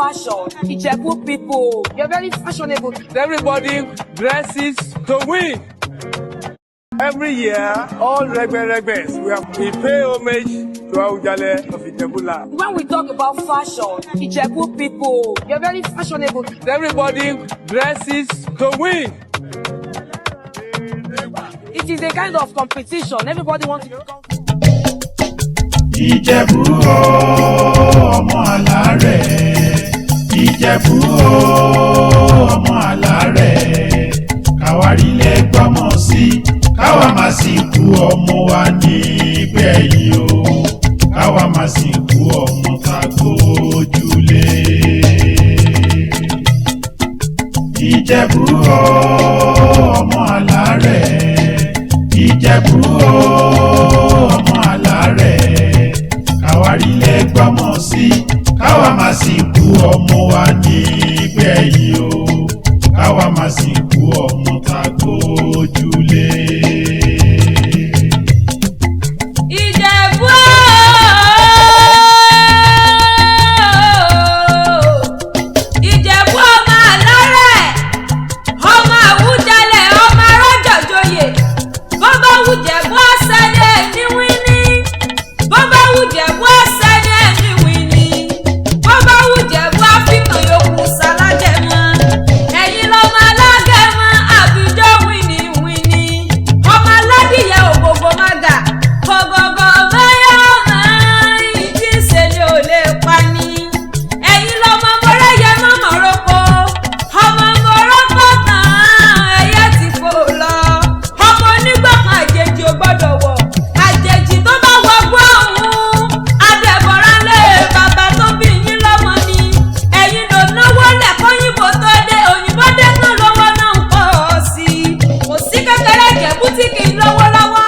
fashion. Ijebu people, you're very fashionable. Everybody dresses to win. Every year, all regbes, we pay homage to Awujale of Ijebu-Land. When we talk about fashion, Ijebu people, you're very fashionable. Everybody dresses to win. It is a kind of competition. Everybody wants to become. Ìjẹ̀bú ọmọ alárẹ̀, Ìjẹ̀bú ọmọ alárẹ̀, káwárílẹ̀ gbọ́mọ sí, káwá má sì kú ọmọ wa nígbẹ̀yìn o, káwá má sì kú ọmọ ká gbójúlé. Ìjẹ̀bú ọmọ alárẹ̀, Ìjẹ̀bú ọmọ alárẹ̀, káwárílẹ̀ gbọ́mọ sí, káwá má sì kú ọmọ wa nígbẹ̀yìn o, káwá má sì kú ọmọ ká gbójúlé. Ìjẹ̀bú Ìjẹ̀bú ọmọ alárẹ̀, ọmọ Àwùjalẹ̀, ọmọ arọ́jọ̀jọyè, bó bá wù Jẹ̀bú ọ̀sẹ̀ ní ẹni wíní, bó bá wù Jẹ̀bú ọ̀sẹ̀ ní ẹni wíní, bó bá wù Jẹ̀bú àfikàn yòókù sálágẹ̀mọ, ẹ̀yin lọ́mọ alágẹ̀mọ àbíjọ́ wíní wíní, ọmọ aládìyẹ ògògò mága, gọ̀gọ̀gọ̀ mẹ́yà máa ìdí ìṣẹ̀lẹ̀ ò lè pa ni, ẹ̀yin lọ́mọ mọ́rẹ́yẹ mọ́mọ́rọ́kọ, ọmọ mọ́rọ́kọ tán ẹyẹ ti fò lọ, ọmọ onígbàkan àjèjì ò gbọ́dọ̀ wọ̀, àjèjì tó bá wọgbọ́ ọ̀hún adẹ̀bọ̀rán lé bàbá tó bí yín lọ́mọ ni, ẹ̀yin ló náwó lẹ̀kọ́ yìnbó tó dé, òyìnbó dé tán lọ́wọ́ náà ń pọ̀ sí i, kò sí kékeré Ìjẹ̀bú tí kì í lówó lọ́wọ́.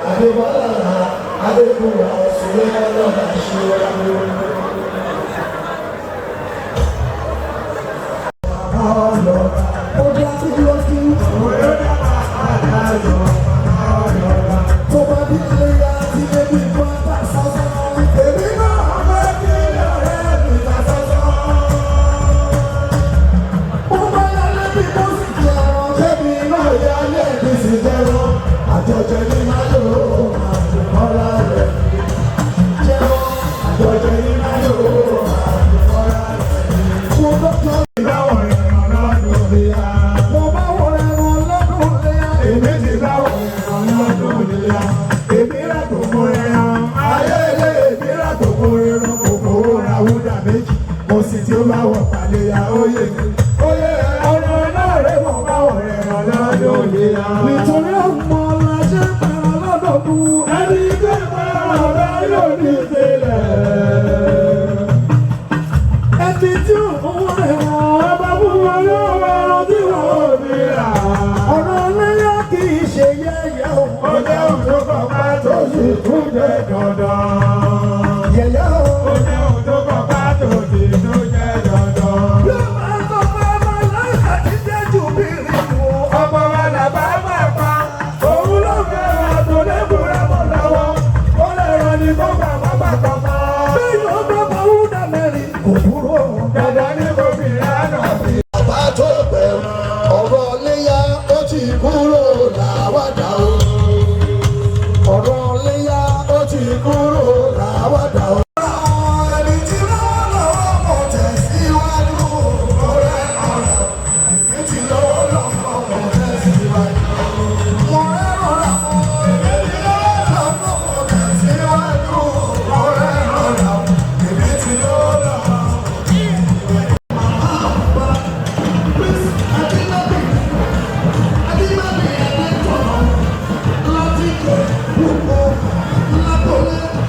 Adébọ́lá Adékúnwà Sùlẹ̀ ọlọ́dà ṣe àjọjẹ ní máyò àdùnkọ́lá rẹ̀ jẹ́wọ́ àjọjẹ ní máyò àdùnkọ́lá rẹ̀ mo lọ́jọ́ ìdáwọ̀ ìrànà lọ́dún léyà mo bá wọ̀ ẹ̀ràn lọ́dún léyà èmi ti dáwọ̀ ìrànà lọ́dún léyà èmi rà tó mọ ẹran ayé ilé èmi rà tó mọ ẹran kòkòrò ràwúdà méjì mo sì ti bá wọ̀ pàlẹ́yà óyè ọ̀nà náà rẹ̀ mọ̀ bá wọ̀ ẹ̀ràn lọ́dún léyà nítorí ọmọ ẹni tó máa rẹ̀ yóò ní ìṣẹ̀lẹ̀. Ẹni tí òun rẹ̀ wọ́n ọba fún wọn yóò rọrùn tí wọ́n ò ní rà. Ọ̀rọ̀ lẹ́yìn kì í ṣe yẹ̀yẹ́ o. Ó jẹ́ òjò kan bá tó sì tún jẹ́ dandan. Yẹ̀yẹ́ o. Ó jẹ́ òjò kan bá tó sì tún jẹ́ dandan. Yóò máa sọ fún ọmọ láìka tí jẹ́ jù bí rí wo. Ọmọ wa làbá máa pa. Òun ló fẹ́ràn àtòlẹ́kùnrin ní bọ́bà bàbá kọ̀ọ̀kan. Bí yóò bá bá wúdà mẹ́rin kò dúró. Dàdá ní kòbí àná bí. Bàbá tó bẹ̀rù ọ̀rọ̀ léyà ó ti kúrò làwàdà o. Ọ̀rọ̀ léyà ó ti kúrò làwàdà o. Ẹni tí lọ́wọ́ lọ́wọ́ kò tẹ̀síwájú. Ọ̀rẹ́ ọ̀rẹ́ ìpín tí lọ́wọ́ lọ́wọ́ kò tẹ̀síwájú. Thank you.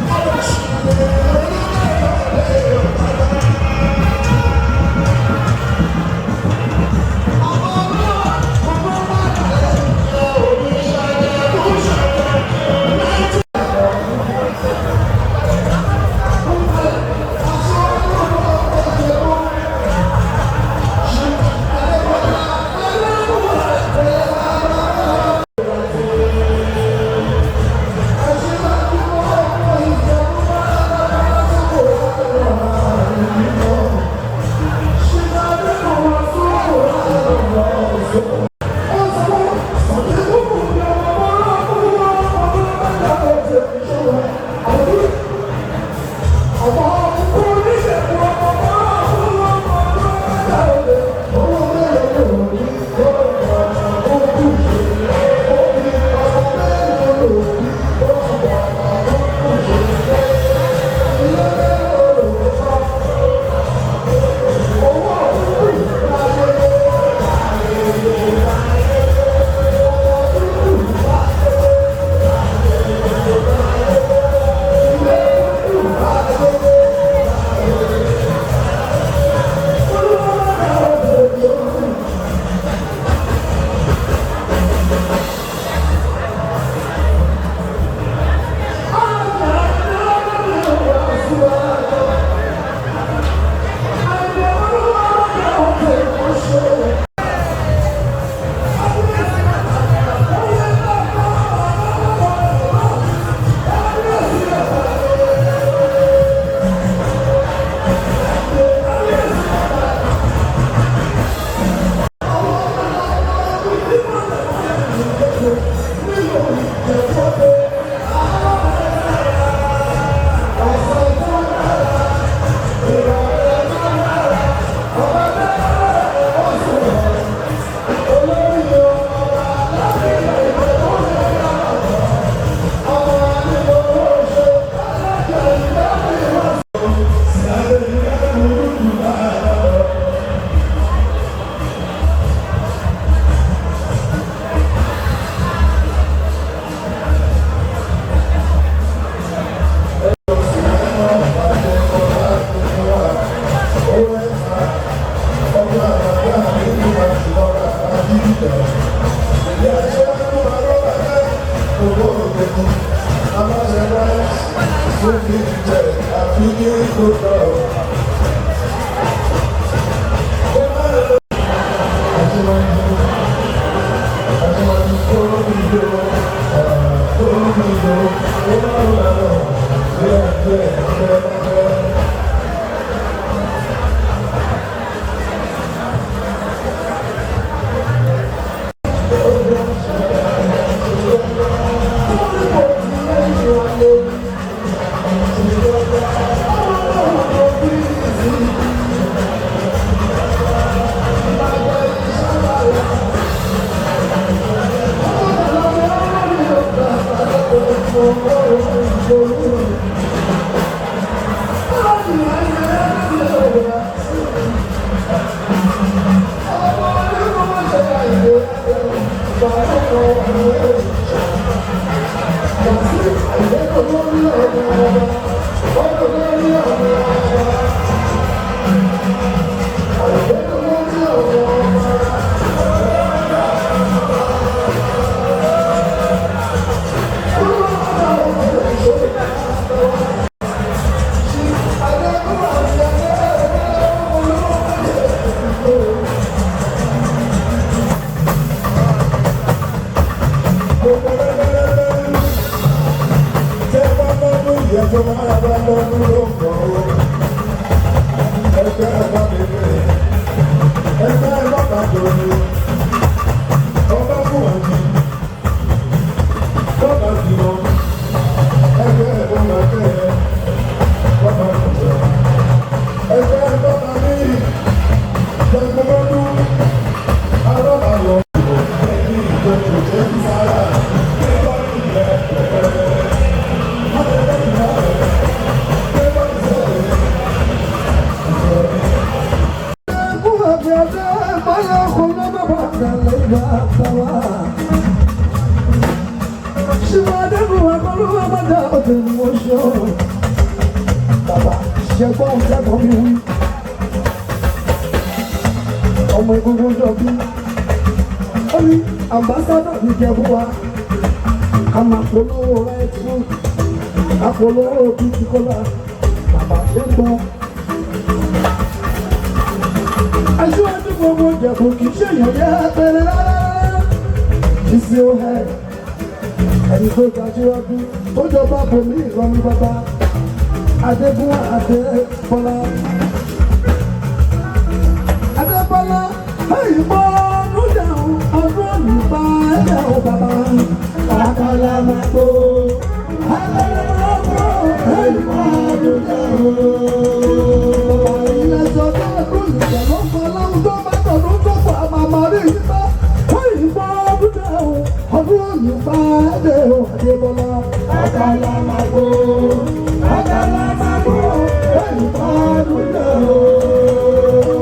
Ambassador Ìjẹ̀bú-Òde, Amapolówó right food, Apolówó Bítíkọ́lá, bàbá tó gbọ́. Aṣíwájú gbogbo Ìjẹ̀bú kì í ṣèyàn yẹ pẹ̀lẹ́ rárá. Ìsìn òhẹ́, ẹni tó ga síwájú, tó jọba bòmí ìrọ̀lú bàbá, Adégún Adébọ́lá. Adébọ́lá, ìbọn ọdún dáhùn, ọdún olùbá ẹ̀dá ò bàbá. Àkàlà máa gbó, àkàlà máa gbó, ìbọn ọdún dáhùn. Bàbá ilẹ̀ sọ̀tọ̀ ọdún ìjà ló ń bọ̀ láwùjọ tó bá tọ̀dún tó pọ̀ àmàmà rí ìgbà. Ìbọn ọdún dáhùn, ọdún olùbá ẹ̀dá ò Adébọ́lá. Àkàlà máa gbó, àkàlà máa gbó, ìbọn ọdún dáhùn.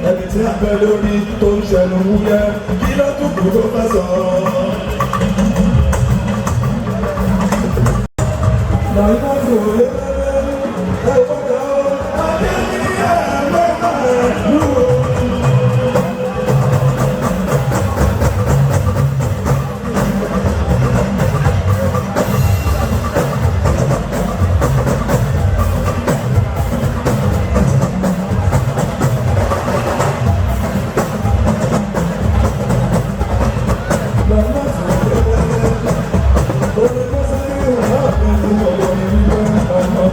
Ẹni tí a fẹ́ lórí tó ń ṣẹnu wúyẹ́ kí ló tún kù tó fẹ́ sọ. Làwọn tó lé lẹ́lẹ́ ẹ̀fọ́dà ọdẹ ní ẹ̀ẹ́dẹ́gbà lúwo. Oh,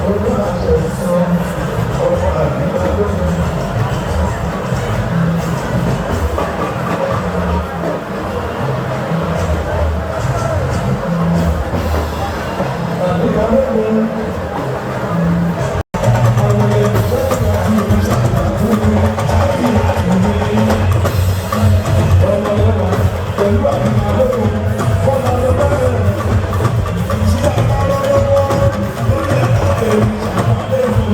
Thank you.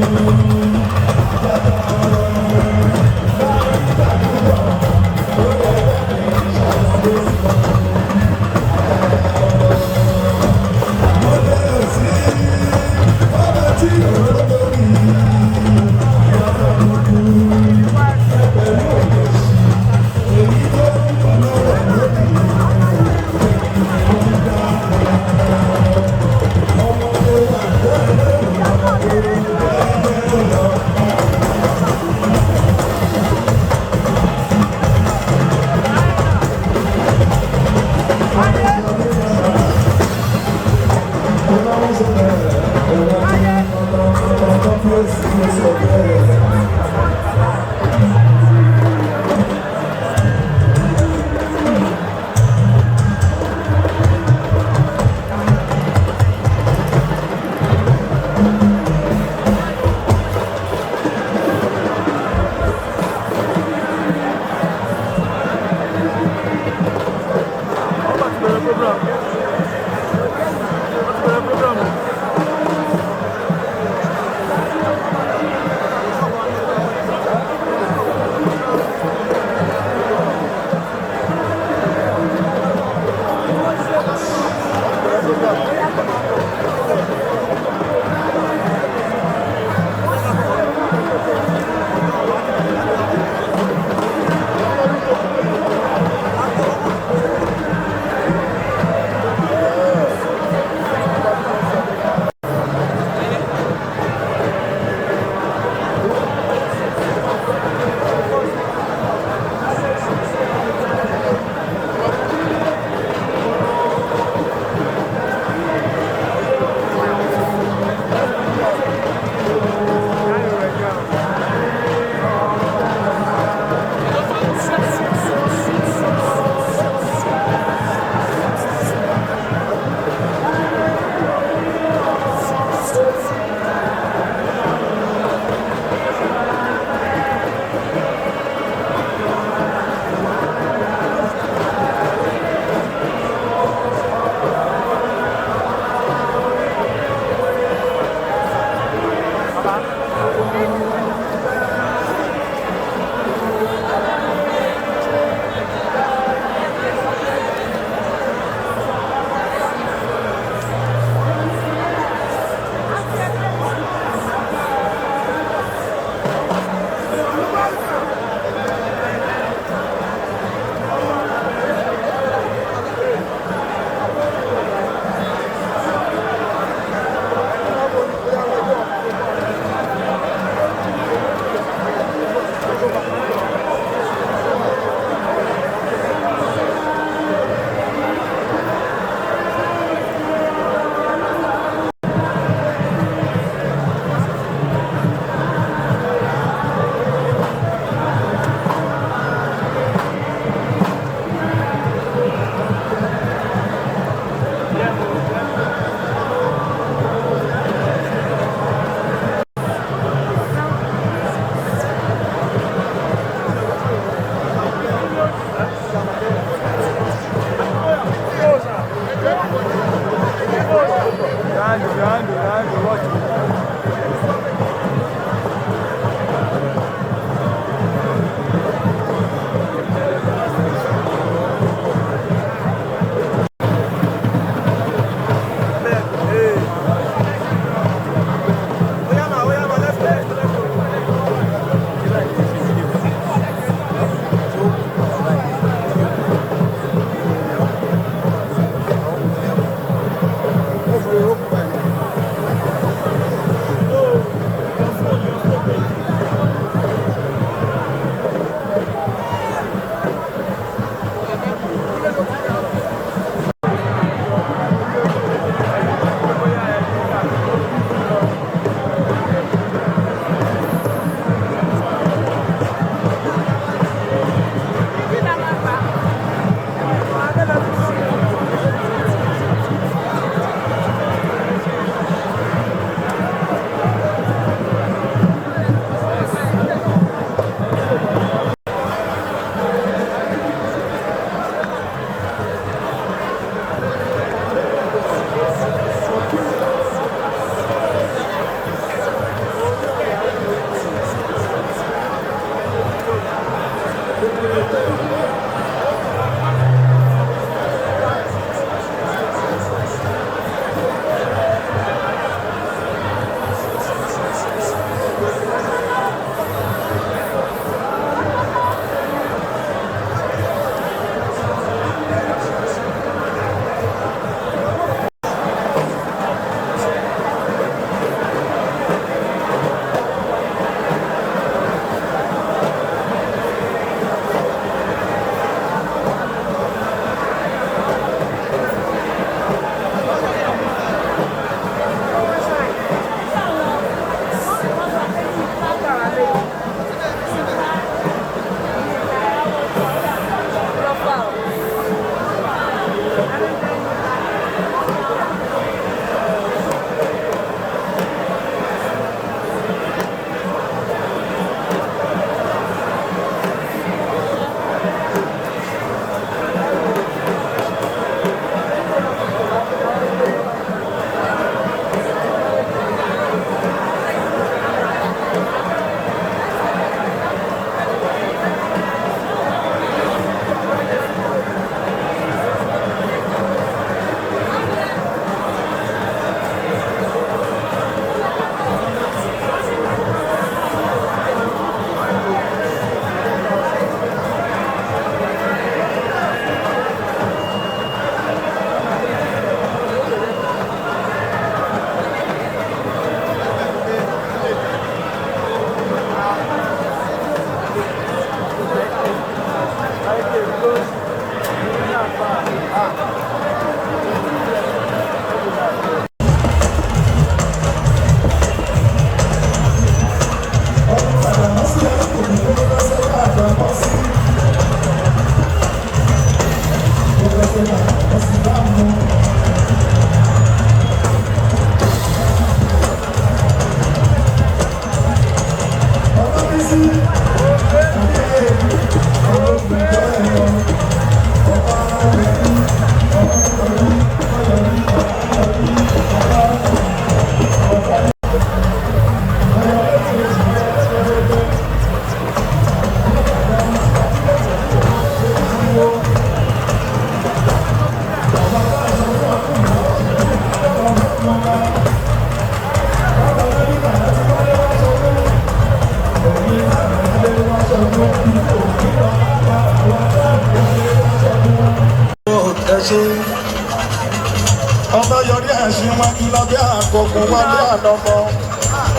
aṣíwájú lábẹ́ àkókò wálé ànàmọ́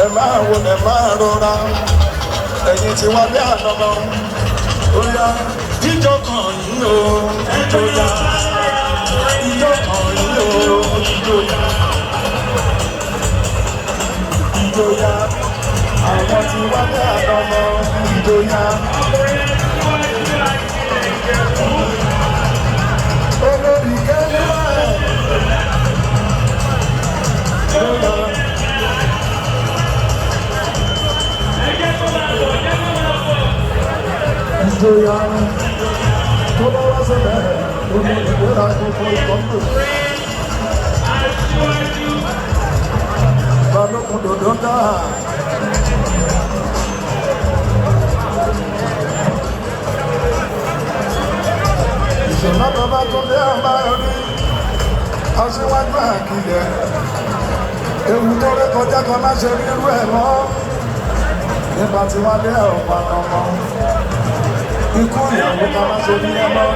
ẹ máa wo ẹ máa rọra ẹ̀yìn tí wálé ànàmọ́ ó yá jíjọ kan yìí o jíjọ yá jíjọ kan yìí o jíjọ yá jíjọ yá àwọn tí wálé ànàmọ́ jíjọ yá. Olórí kẹ́lẹ́ ìjòyà tó bá wá sẹ́lẹ̀ lórí ìgbéra gbogbo ìkọ́ńtò. Balógun dòdò dáa. Ìṣọ̀lá bàbá tó lé àmà rí aṣíwájú àkìlẹ̀. Ewu tó ré kọjá kan má ṣe rí irú ẹ̀ mọ́. Nígbà tí wọ́n lé ọ̀pá ọmọ. Ikú ìyàwó kan má ṣe rí ẹ mọ́.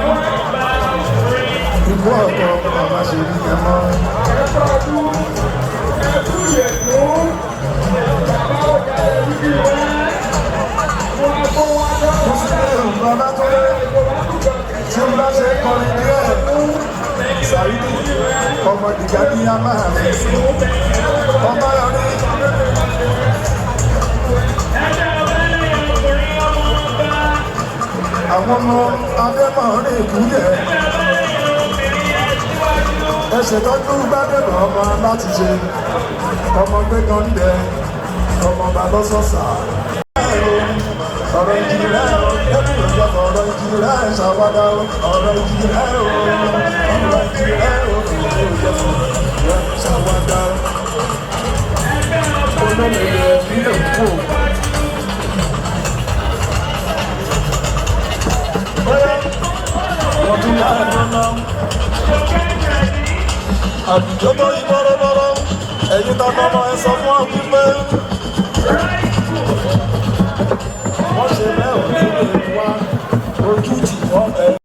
Ikú ọ̀tọ̀ kan má ṣe rí ẹ mọ́. Bàbá tó lé tí ń bá ṣe kọrin díẹ̀ Sàídì ọmọ ìgbà ní a máa rí ọmọ yọrí. Àwọn ọmọ Adémọ̀rin ìkúlẹ̀ ẹ ṣètọ́jú gbádùn ọmọ láti ṣe ọmọ gbẹ́gàn dẹ ọmọ balọ́sọ̀sà. Ọ̀rọ̀ ìjìnlẹ̀ ẹ̀kú ìjọba ọ̀rọ̀ ìjìnlẹ̀ ṣàwádà ọ̀rọ̀ ìjìnlẹ̀ ọ̀rọ̀ ìjìnlẹ̀ ṣàwádà olómìnira ìpínlẹ̀ Èkó. Wọ́n tún yá ẹ̀rọ náà. Àdìjọ́ tó yí bọ́rọ́bọ́rọ́ ẹ̀yin tá a bọ́ ẹ sọ fún ọ wípé wọ́n ṣe bẹ́ẹ̀ ojú lè wá ojú tì wọ́n bẹ́ẹ̀.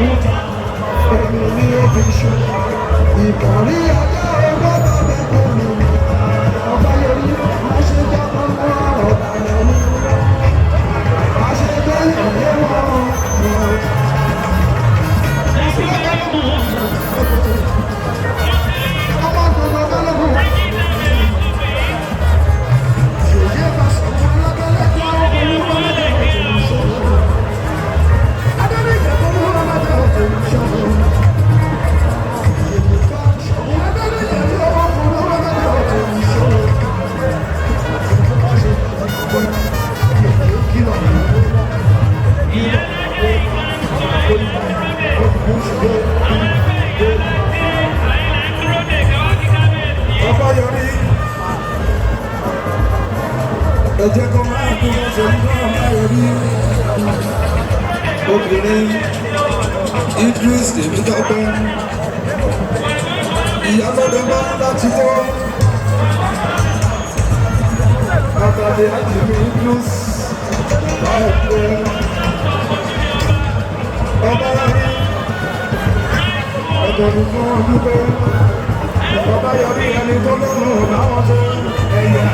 òkúta èmi ni ó fi ṣe ìkànnì ajá ọgbọ́n bàbá tó mi ọba yorí má ṣe jábọ́ mọ́ ọ̀daràn mi má ṣe bẹ́ẹ̀ yẹ wọ́n. Ẹjẹ́ kọ́ máa kú lọ́sẹ̀ nígbà máa rí obìnrin Idris tèmi dọ́gbẹ́ ìyálọ́dọ̀ bá láti wọ́ àtàdé àti Idris láìpẹ́ ọba rí ẹgbẹ̀rún fún ọdún pé ọba yọrí ẹni tó lọ́rùn láwọn ṣe ẹ̀yà.